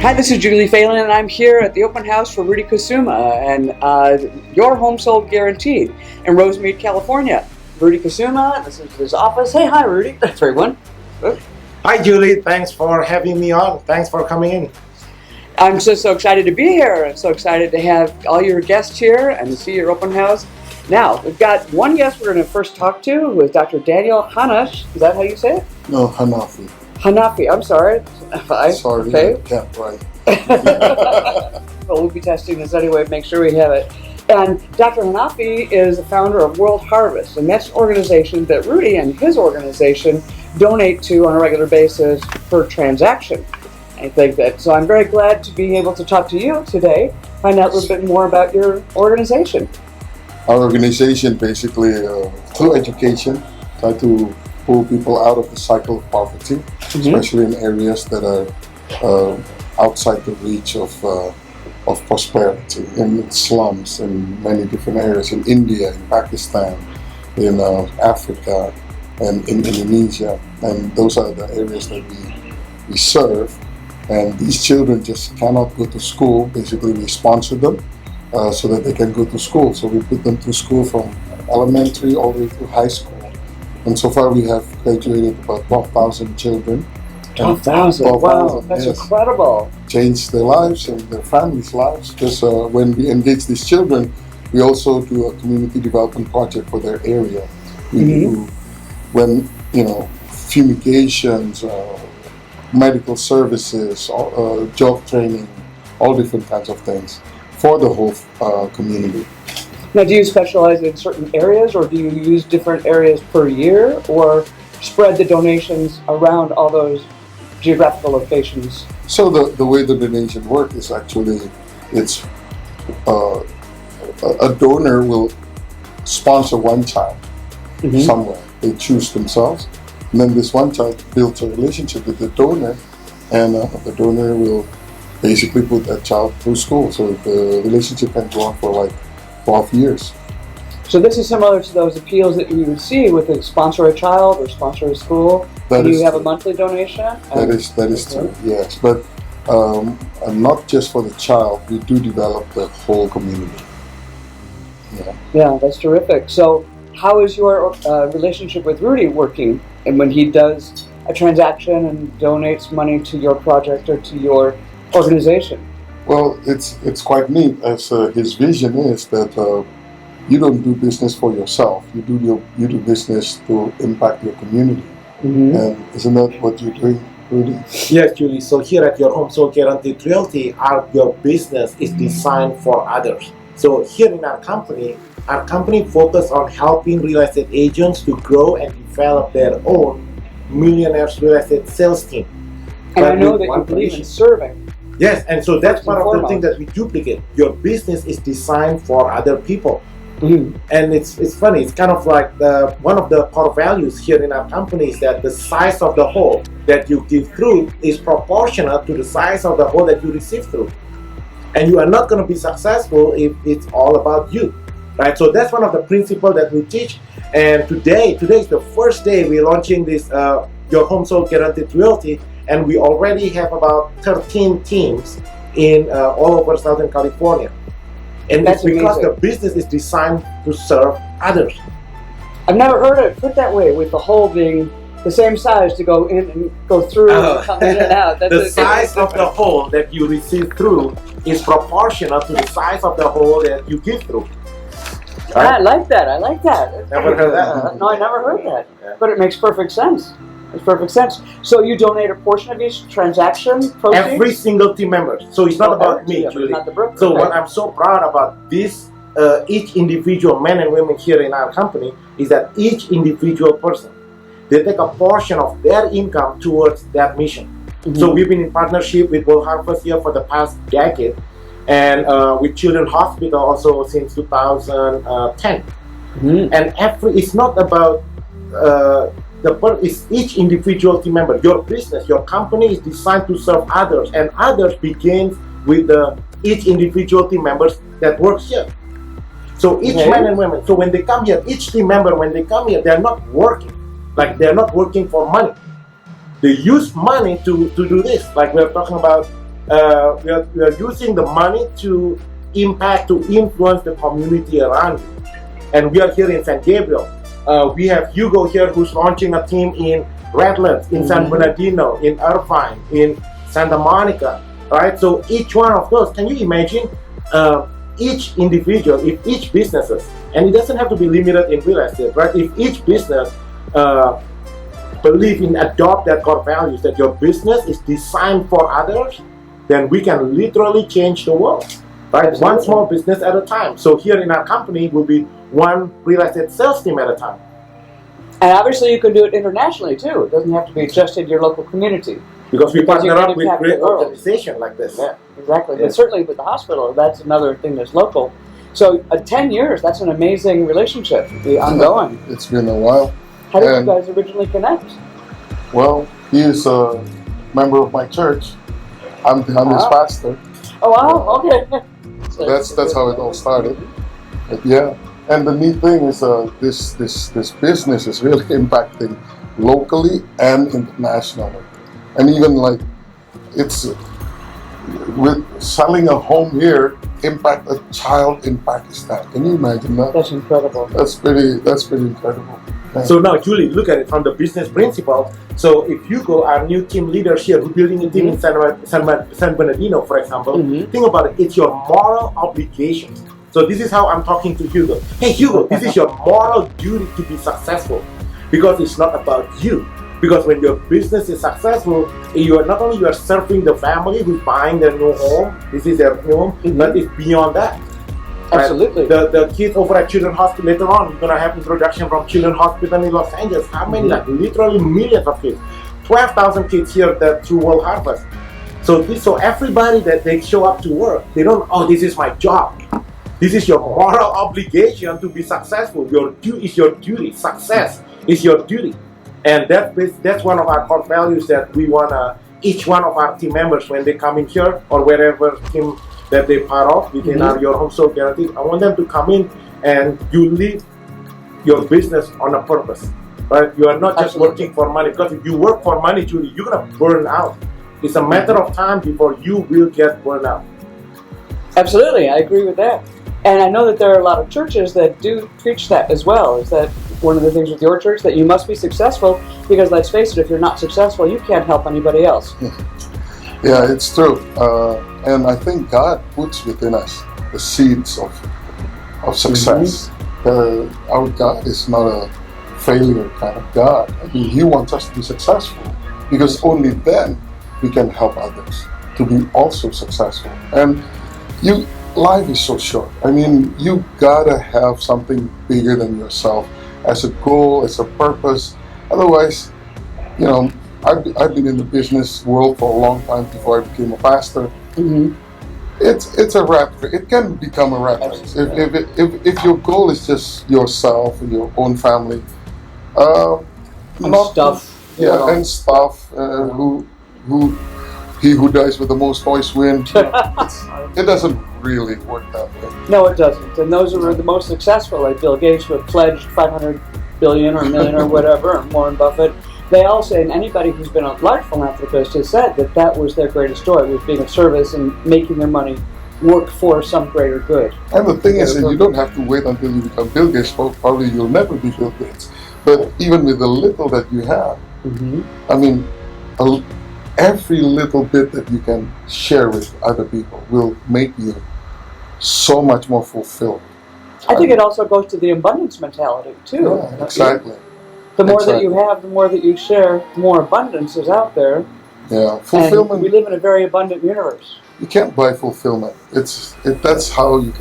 Hi, this is Julie Falen, and I'm here at the open house for Rudy Kusuma and Your Home Sold Guaranteed in Rosemead, California. Rudy Kusuma, this is his office. Hey, hi, Rudy. That's everyone. Hi, Julie. Thanks for having me on. Thanks for coming in. I'm just so excited to be here. I'm so excited to have all your guests here and to see your open house. Now, we've got one guest we're going to first talk to with Dr. Daniel Hanash. Is that how you say it? No, Hanafi. Hanafi, I'm sorry. Sorry, okay. I can't write. Well, we'll be testing this anyway, make sure we have it. And Dr. Hanafi is the founder of World Harvest, and that's an organization that Rudy and his organization donate to on a regular basis per transaction. I think that, so I'm very glad to be able to talk to you today, find out a little bit more about your organization. Our organization basically, through education, try to pull people out of the cycle of poverty, especially in areas that are outside the reach of prosperity, in slums, in many different areas, in India, in Pakistan, in Africa, and in Indonesia. And those are the areas that we serve. And these children just cannot go to school. Basically, we sponsor them so that they can go to school. So we put them through school from elementary all the way through high school. And so far we have graduated about 12,000 children. 12,000, wow, that's yes, incredible. Changed their lives and their families' lives. Because when we engage these children, we also do a community development project for their area. We do, when, fumigations, medical services, job training, all different kinds of things for the whole community. Now, do you specialize in certain areas, or do you use different areas per year, or spread the donations around all those geographical locations? So the way the donation works is actually, it's a donor will sponsor one child somewhere. They choose themselves, and then this one child builds a relationship with the donor, and the donor will basically put that child through school. So the relationship can go on for like 12 years. So this is similar to those appeals that you would see with a sponsor a child or sponsor a school. That you have a monthly donation? That is true, yes. But not just for the child, we do develop the whole community. Yeah, that's terrific. So how is your relationship with Rudy working? And when he does a transaction and donates money to your project or to your organization? Well, it's quite neat, as his vision is that you don't do business for yourself. You do business to impact your community. And isn't that what you're doing, Rudy? Yes, Julie. So here at Your Home Sold Guaranteed Realty, your business is designed for others. So here in our company focuses on helping real estate agents to grow and develop their own millionaires real estate sales team. And I know that you believe in serving. Yes, and so that's part of the thing that we duplicate. Your business is designed for other people. And it's funny, it's kind of like one of the core values here in our company is that the size of the hole that you give through is proportional to the size of the hole that you receive through. And you are not going to be successful if it's all about you, right? So that's one of the principles that we teach. And today is the first day we're launching this Your Home Sold Guaranteed Realty, and we already have about 13 teams in all over Southern California. And that's it's because amazing. the business is designed to serve others. I've never heard it put that way, with the hole being the same size to go in and go through and come in and out. The size of the hole that you receive through is proportional to the size of the hole that you give through. Right? I like that. Never heard that? No, I never heard that. Yeah. But it makes perfect sense. So you donate a portion of each transaction proceeds? Every single team member. So it's not about me, Julie. So what I'm so proud about this, each individual men and women here in our company, is that each individual person, they take a portion of their income towards that mission. So we've been in partnership with World Harvest here for the past decade, and with Children's Hospital also since 2010. And it's not about is each individual team member. Your business, your company is designed to serve others, and others begins with each individual team members that works here. So each man and woman, so when they come here, each team member, when they come here, they're not working. Like, they're not working for money. They use money to do this. Like we're talking about we are using the money to impact, to influence the community around you. And we are here in San Gabriel. We have Hugo here who's launching a team in Redlands, in San Bernardino, in Irvine, in Santa Monica, right? So each one of those, can you imagine each individual, if each businesses, and it doesn't have to be limited in real estate, right? If each business believe in adopt that core values, that your business is designed for others, then we can literally change the world, right? Absolutely. One small business at a time. So here in our company will be one real estate sales team at a time. And obviously you can do it internationally too. It doesn't have to be just in your local community. Because we Because you partner can up with impact great the world. organizations like this. Yeah, exactly. Yeah. But certainly with the hospital, that's another thing that's local. So 10 years, that's an amazing relationship, the ongoing. It's been a while. How did And- you guys originally connect? Well, he is a member of my church. I'm his Wow. pastor. Oh wow, okay. So that's how it all started. But yeah, and the neat thing is this business is really impacting locally and internationally, and even like it's with selling a home here impact a child in Pakistan. Can you imagine that? That's incredible. That's pretty incredible. Yeah. So now, Julie, look at it from the business principle. So if you go, our new team leaders here, who building a team in San Bernardino, for example, think about it. It's your moral obligation. So this is how I'm talking to Hugo. Hey, Hugo, this is your moral duty to be successful, because it's not about you. Because when your business is successful, you are not only you are serving the family who's buying their new home. This is their new home, but it's beyond that. Absolutely. Right? The kids over at Children's Hospital, later on, we're going to have introduction from Children's Hospital in Los Angeles. How many? Like literally millions of kids. 12,000 kids here through World Harvest. So everybody that they show up to work, they don't, oh, this is my job. This is your moral obligation to be successful. Is your duty. Success is your duty. And that's one of our core values that we want each one of our team members, when they come in here or wherever team that they part of within our Your Home Sold Guarantee, I want them to come in and you live your business on a purpose, right? You are not just working for money, because if you work for money, Julie, you're gonna burn out. It's a matter of time before you will get burned out. Absolutely, I agree with that. And I know that there are a lot of churches that do preach that as well. Is that one of the things with your church, that you must be successful? Because let's face it, if you're not successful, you can't help anybody else. Yeah, it's true. And I think God puts within us the seeds of success. Our God is not a failure kind of God. I mean, He wants us to be successful, because only then we can help others to be also successful. And life is so short. I mean, you gotta have something bigger than yourself as a goal, as a purpose. Otherwise, you know, I've been in the business world for a long time before I became a pastor. It's a rat race. It can become a rat race if your goal is just yourself and your own family. Stuff. Yeah, and stuff. Who dies with the most voice wins. It doesn't really work that way. No, it doesn't. And those who are the most successful, like Bill Gates, who have pledged $500 billion or $1 million or whatever, or Warren Buffett, they all say, and anybody who's been a large philanthropist has said that was their greatest joy, was being of service and making their money work for some greater good. And the thing is that you don't have to wait until you become Bill Gates. Probably you'll never be Bill Gates. But even with the little that you have, I mean, every little bit that you can share with other people will make you so much more fulfilled. I think it also goes to the abundance mentality, too. Yeah, exactly. The more that you have, the more that you share, the more abundance is out there. Yeah, fulfillment. And we live in a very abundant universe. You can't buy fulfillment. That's how you can